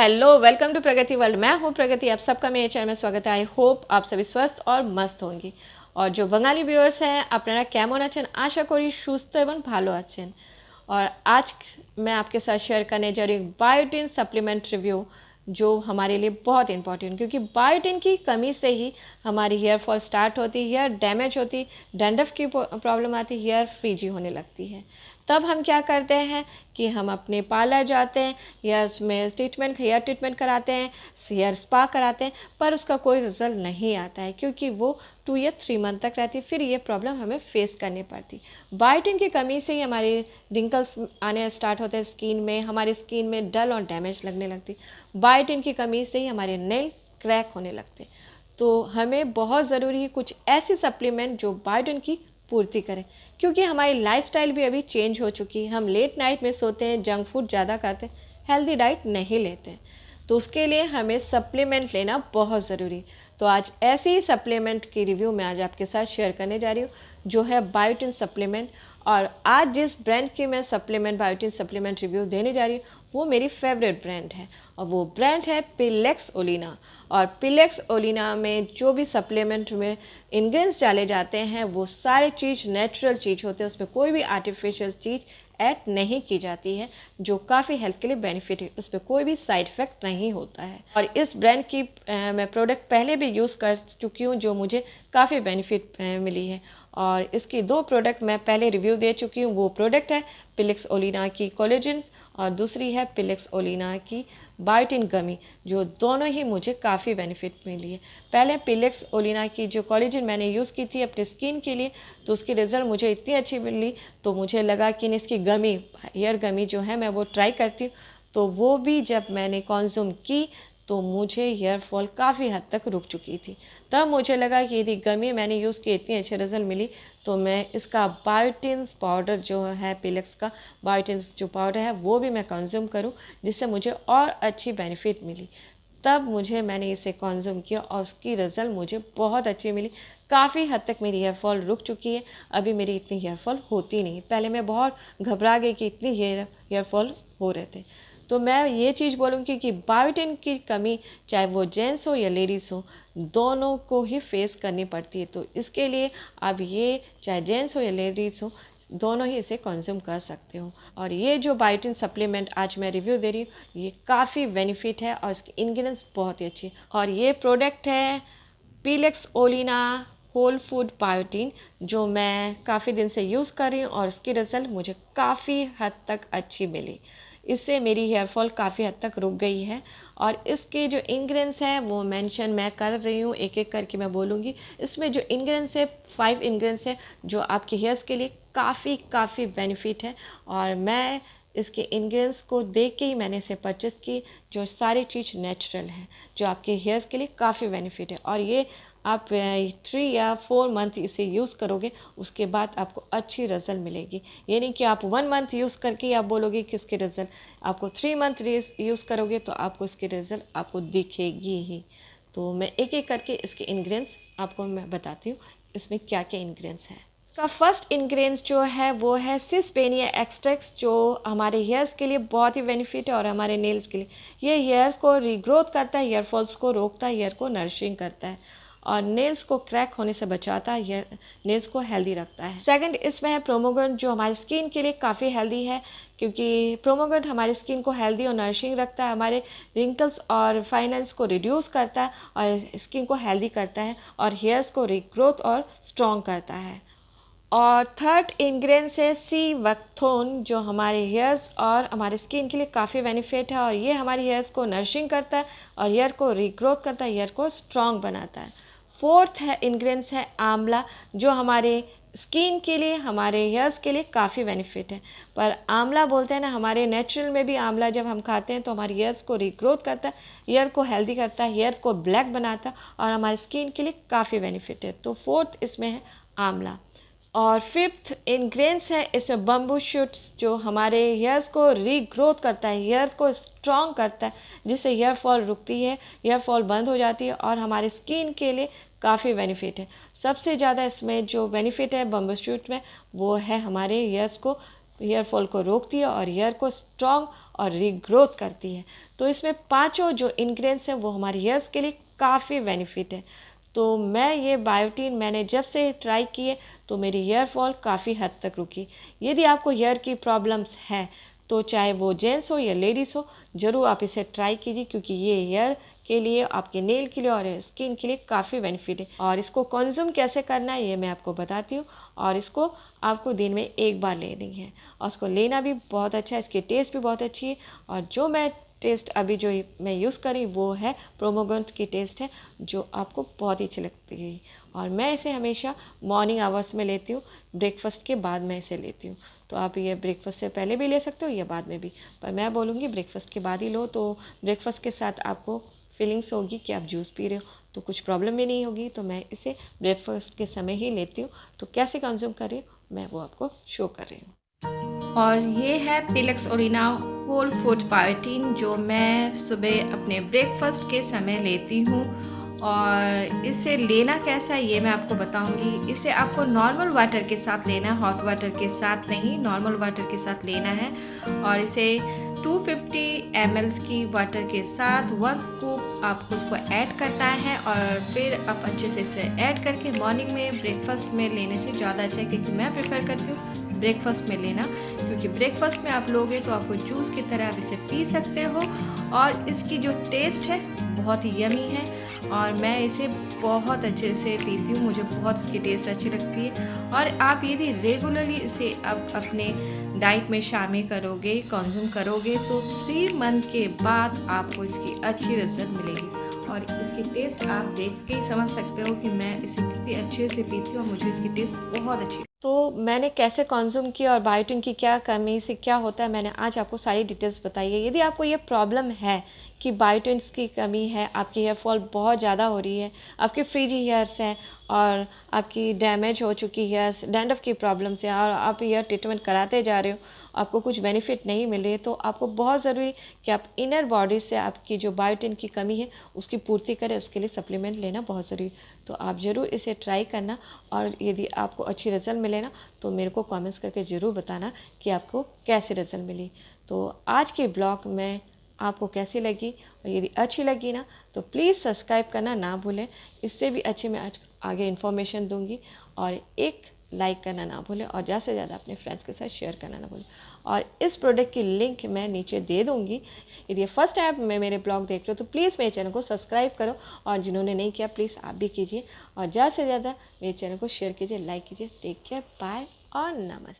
Hello, welcome to Pragati world. मैं हूँ प्रगति, आप सबका मेरे चैनल में स्वागत है। आई होप आप सभी स्वस्थ और मस्त होंगी। और जो बंगाली व्यूअर्स हैं আপনারা কেমন আছেন? আশা করি সুস্থ এবং ভালো আছেন। और आज मैं आपके साथ शेयर करने जा रही हूँ बायोटिन सप्लीमेंट रिव्यू, जो हमारे लिए बहुत इंपॉर्टेंट, क्योंकि बायोटिन की कमी से ही हमारी हेयर फॉल स्टार्ट होती, हेयर डैमेज होती, डैंड्रफ की प्रॉब्लम आती, हेयर फ्रीजी होने लगती है। तब हम क्या करते हैं कि हम अपने पार्लर जाते हैं, हेयर ट्रीटमेंट कराते हैं, हेयर स्पा कराते हैं, पर उसका कोई रिजल्ट नहीं आता है, क्योंकि वो 2 या 3 मंथ तक रहती है। फिर ये प्रॉब्लम हमें फेस करनी पड़ती। बायोटिन की कमी से ही हमारे रिंकल्स आने स्टार्ट होते हैं स्किन में, हमारी स्किन में डल और डैमेज लगने लगती। बायोटिन की कमी से ही हमारे नेल क्रैक होने लगते। तो हमें बहुत ज़रूरी है कुछ ऐसी सप्लीमेंट जो बायोटिन की पूर्ति करें, क्योंकि हमारी लाइफस्टाइल भी अभी चेंज हो चुकी है। हम लेट नाइट में सोते हैं, जंक फूड ज़्यादा खाते हैं, हेल्दी डाइट नहीं लेते हैं, तो उसके लिए हमें सप्लीमेंट लेना बहुत ज़रूरी। तो आज ऐसे ही सप्लीमेंट की रिव्यू मैं आज आपके साथ शेयर करने जा रही हूँ, जो है बायोटिन सप्लीमेंट। और आज जिस ब्रांड की मैं बायोटिन सप्लीमेंट रिव्यू देने जा रही हूँ, वो मेरी फेवरेट ब्रांड है, और वो ब्रांड है प्लेक्स ओलिना। और प्लेक्स ओलिना में जो भी सप्लीमेंट में इंग्रेडिएंट्स डाले जाते हैं, वो सारे चीज़ नेचुरल चीज़ होते हैं, उसमें कोई भी आर्टिफिशियल चीज़ ऐड नहीं की जाती है, जो काफ़ी हेल्थ के लिए बेनिफिट है। उस पर कोई भी साइड इफ़ेक्ट नहीं होता है। और इस ब्रांड की मैं प्रोडक्ट पहले भी यूज़ कर चुकी हूँ, जो मुझे काफ़ी बेनिफिट मिली है। और इसकी 2 प्रोडक्ट मैं पहले रिव्यू दे चुकी हूँ। वो प्रोडक्ट है प्लेक्स ओलिना की कोलेजन, और दूसरी है प्लेक्स ओलिना की बायोटिन गमी, जो दोनों ही मुझे काफ़ी बेनिफिट मिली है। पहले प्लेक्स ओलिना की जो कोलेजन मैंने यूज़ की थी अपने स्किन के लिए, तो उसकी रिज़ल्ट मुझे इतनी अच्छी मिली, तो मुझे लगा कि इसकी गमी, हेयर गमी जो है, मैं वो ट्राई करती हूँ। तो वो भी जब मैंने कंज्यूम की, तो मुझे हेयर फॉल काफ़ी हद तक रुक चुकी थी। तब मुझे लगा कि यदि गमी मैंने यूज़ की, इतनी अच्छी रिजल्ट मिली, तो मैं इसका बायोटिन पाउडर जो है, प्लेक्स का बायोटिन जो पाउडर है, वो भी मैं कंज्यूम करूं, जिससे मुझे और अच्छी बेनिफिट मिली। तब मैंने इसे कंज्यूम किया, और उसकी रिज़ल्ट मुझे बहुत अच्छी मिली। काफ़ी हद तक मेरी हेयर फॉल रुक चुकी है, अभी मेरी इतनी हेयर फॉल होती नहीं। पहले मैं बहुत घबरा गई कि इतनी हेयर फॉल हो रहे थे। तो मैं ये चीज़ बोलूँगी कि बायोटिन की कमी, चाहे वो जेंट्स हो या लेडीज़ हो, दोनों को ही फेस करनी पड़ती है। तो इसके लिए आप ये, चाहे जेंट्स हो या लेडीज़ हो, दोनों ही इसे कंज्यूम कर सकते हो। और ये जो बायोटिन सप्लीमेंट आज मैं रिव्यू दे रही हूँ, ये काफ़ी बेनिफिट है, और इसके इंग्रेडिएंट्स बहुत ही अच्छे। और ये प्रोडक्ट है प्लेक्स ओलिना होल फूड बायोटिन, जो मैं काफ़ी दिन से यूज़ कर रही हूँ, और इसकी रिज़ल्ट मुझे काफ़ी हद तक अच्छी मिली। इससे मेरी हेयर फॉल काफ़ी हद तक रुक गई है। और इसके जो इंग्रेडिएंट्स हैं वो मेंशन मैं कर रही हूँ, एक एक करके मैं बोलूँगी। इसमें जो इंग्रेडिएंट्स है, 5 इंग्रेडिएंट्स है, जो आपके हेयर्स के लिए काफ़ी बेनिफिट है। और मैं इसके इंग्रेडिएंट्स को देख के ही मैंने इसे परचेस की, जो सारी चीज़ नेचुरल है, जो आपके हेयर्स के लिए काफ़ी बेनिफिट है। और ये आप 3 या 4 मंथ इसे यूज़ करोगे, उसके बाद आपको अच्छी रिजल्ट मिलेगी। ये नहीं कि आप 1 मंथ यूज़ करके आप बोलोगे कि इसके रिजल्ट, आपको 3 मंथ यूज़ करोगे तो आपको इसकी रिजल्ट आपको दिखेगी ही। तो मैं एक एक करके इसके इंग्रेडिएंट्स आपको मैं बताती हूँ, इसमें क्या क्या इंग्रेडिएंट्स हैं। इसका फर्स्ट इंग्रेडिएंट्स जो है वो है सेस्पेनिया एक्सट्रैक्ट्स, जो हमारे हेयर्स के लिए बहुत ही बेनिफिट है, और हमारे नेल्स के लिए। ये हेयर्स को रीग्रोथ करता है, हेयर फॉल्स को रोकता है, हेयर को नरिशिंग करता है, और नेल्स को क्रैक होने से बचाता है, या नेल्स को हेल्दी रखता है। सेकंड इसमें है प्रोमोग्रेनेट, जो हमारी स्किन के लिए काफ़ी हेल्दी है, क्योंकि प्रोमोग्रेनेट हमारी स्किन को हेल्दी और नरिशिंग रखता है, हमारे रिंकल्स और फाइन लाइन्स को रिड्यूस करता है, और स्किन को हेल्दी करता है, और हेयर्स को रीग्रोथ और स्ट्रॉन्ग करता है। और थर्ड इंग्रेडिएंट्स है सी वक्थोन, जो हमारे हेयर्स और हमारे स्किन के लिए काफ़ी बेनिफिट है, और ये हमारे हेयर्स को नरिशिंग करता है, और हेयर को रीग्रोथ करता है, हेयर को स्ट्रॉन्ग बनाता है। फोर्थ है इंग्रेडिएंट्स है आंवला, जो हमारे स्किन के लिए, हमारे हेयर्स के लिए काफ़ी बेनिफिट है। पर आंवला बोलते हैं ना, हमारे नेचुरल में भी आंवला जब हम खाते हैं तो हमारे हेयर्स को रीग्रोथ करता है, हेयर को हेल्दी करता है, हेयर को ब्लैक बनाता है, और हमारी स्किन के लिए काफ़ी बेनिफिट है। तो फोर्थ इसमें है आंवला। और फिफ्थ इंग्रेडिएंट्स है इसमें बम्बू शूट्स, जो हमारे हेयर्स को रीग्रोथ करता है, हेयर को स्ट्रॉन्ग करता है, जिससे हेयर फॉल रुकती है, हेयर फॉल बंद हो जाती है, और हमारे स्किन के लिए काफ़ी बेनिफिट है। सबसे ज़्यादा इसमें जो बेनिफिट है बम्बू शूट में, वो है हमारे हेयर फॉल को रोकती है, और हेयर को स्ट्रॉन्ग और रीग्रोथ करती है। तो इसमें पांचों जो इंग्रेडिएंट्स हैं वो हमारे हेयर्स के लिए काफ़ी बेनिफिट है। तो मैं ये बायोटिन मैंने जब से ट्राई किए तो मेरी हेयर फॉल काफ़ी हद तक रुकी। यदि आपको हेयर की प्रॉब्लम्स हैं तो चाहे वो जेंट्स हो या लेडीज़ हो, ज़रूर आप इसे ट्राई कीजिए, क्योंकि ये हेयर के लिए, आपके नेल के लिए और स्किन के लिए काफ़ी बेनिफिट है। और इसको कंज्यूम कैसे करना है ये मैं आपको बताती हूँ। और इसको आपको दिन में एक बार लेनी है और उसको लेना भी बहुत अच्छा है, इसकी टेस्ट भी बहुत अच्छी है। और जो मैं टेस्ट अभी जो मैं यूज़ करी वो है प्रोमोग्रेनेट की टेस्ट है, जो आपको बहुत ही अच्छी लगती है। और मैं इसे हमेशा मॉर्निंग आवर्स में लेती हूँ, ब्रेकफास्ट के बाद मैं इसे लेती हूँ। तो आप ये ब्रेकफास्ट से पहले भी ले सकते हो या बाद में भी, पर मैं बोलूँगी ब्रेकफास्ट के बाद ही लो। तो ब्रेकफास्ट के साथ आपको फीलिंग्स होगी कि आप जूस पी रहे हो, तो कुछ प्रॉब्लम भी नहीं होगी। तो मैं इसे ब्रेकफास्ट के समय ही लेती हूँ। तो कैसे कंज्यूम कर रही हूँ मैं वो आपको शो कर रही हूँ। और ये है प्लेक्स ओलिना होल फूड बायोटिन, जो मैं सुबह अपने ब्रेकफास्ट के समय लेती हूँ। और इसे लेना कैसा है ये मैं आपको बताऊंगी। इसे आपको नॉर्मल वाटर के साथ लेना है, हॉट वाटर के साथ नहीं, नॉर्मल वाटर के साथ लेना है। और इसे 250 ml की वाटर के साथ 1 स्कूप आपको उसको ऐड करना है। और फिर आप अच्छे से इसे ऐड करके मॉर्निंग में ब्रेकफास्ट में लेने से ज़्यादा अच्छा है, क्योंकि मैं प्रेफर करती हूँ ब्रेकफास्ट में लेना, क्योंकि ब्रेकफास्ट में आप लोगे तो आपको जूस की तरह आप इसे पी सकते हो। और इसकी जो टेस्ट है बहुत ही यमी है और मैं इसे बहुत अच्छे से पीती हूँ, मुझे बहुत इसकी टेस्ट अच्छी लगती है। और आप यदि रेगुलरली इसे आप अपने डाइट में शामिल करोगे, कंज्यूम करोगे, तो 3 मंथ के बाद आपको इसकी अच्छी रिजल्ट मिलेगी। और इसकी टेस्ट आप देख के ही समझ सकते हो कि मैं इसे कितनी अच्छे से पीती हूँ और मुझे इसकी टेस्ट बहुत अच्छी। तो मैंने कैसे कंज्यूम किया और बायोटिन की क्या कमी से क्या होता है, मैंने आज आपको सारी डिटेल्स बताई है। यदि आपको ये प्रॉब्लम है कि बायोटिन की कमी है, आपकी हेयर फॉल बहुत ज़्यादा हो रही है, आपके फ्रीजी हेयर्स हैं और आपकी डैमेज हो चुकी हेयर्स, डैंड्रफ की प्रॉब्लम से, और आप हेयर ट्रीटमेंट कराते जा रहे हो, आपको कुछ बेनिफिट नहीं मिले, तो आपको बहुत ज़रूरी कि आप इनर बॉडी से आपकी जो बायोटिन की कमी है उसकी पूर्ति करें। उसके लिए सप्लीमेंट लेना बहुत ज़रूरी। तो आप ज़रूर इसे ट्राई करना और यदि आपको अच्छी रिजल्ट मिले ना तो मेरे को कमेंट्स करके ज़रूर बताना कि आपको कैसे रिजल्ट मिली। तो आज के ब्लॉग में आपको कैसी लगी, और यदि अच्छी लगी ना तो प्लीज़ सब्सक्राइब करना ना भूलें। इससे भी अच्छी मैं आज आगे इन्फॉर्मेशन दूंगी। और एक लाइक करना ना भूलें और ज़्यादा से ज़्यादा अपने फ्रेंड्स के साथ शेयर करना ना भूलें। और इस प्रोडक्ट की लिंक मैं नीचे दे दूँगी। यदि फर्स्ट टाइम में मेरे ब्लॉग देख रहे हो तो प्लीज़ मेरे चैनल को सब्सक्राइब करो, और जिन्होंने नहीं किया प्लीज़ आप भी कीजिए। और ज़्यादा से ज़्यादा मेरे चैनल को शेयर कीजिए, लाइक कीजिए। टेक केयर, बाय और नमस्ते।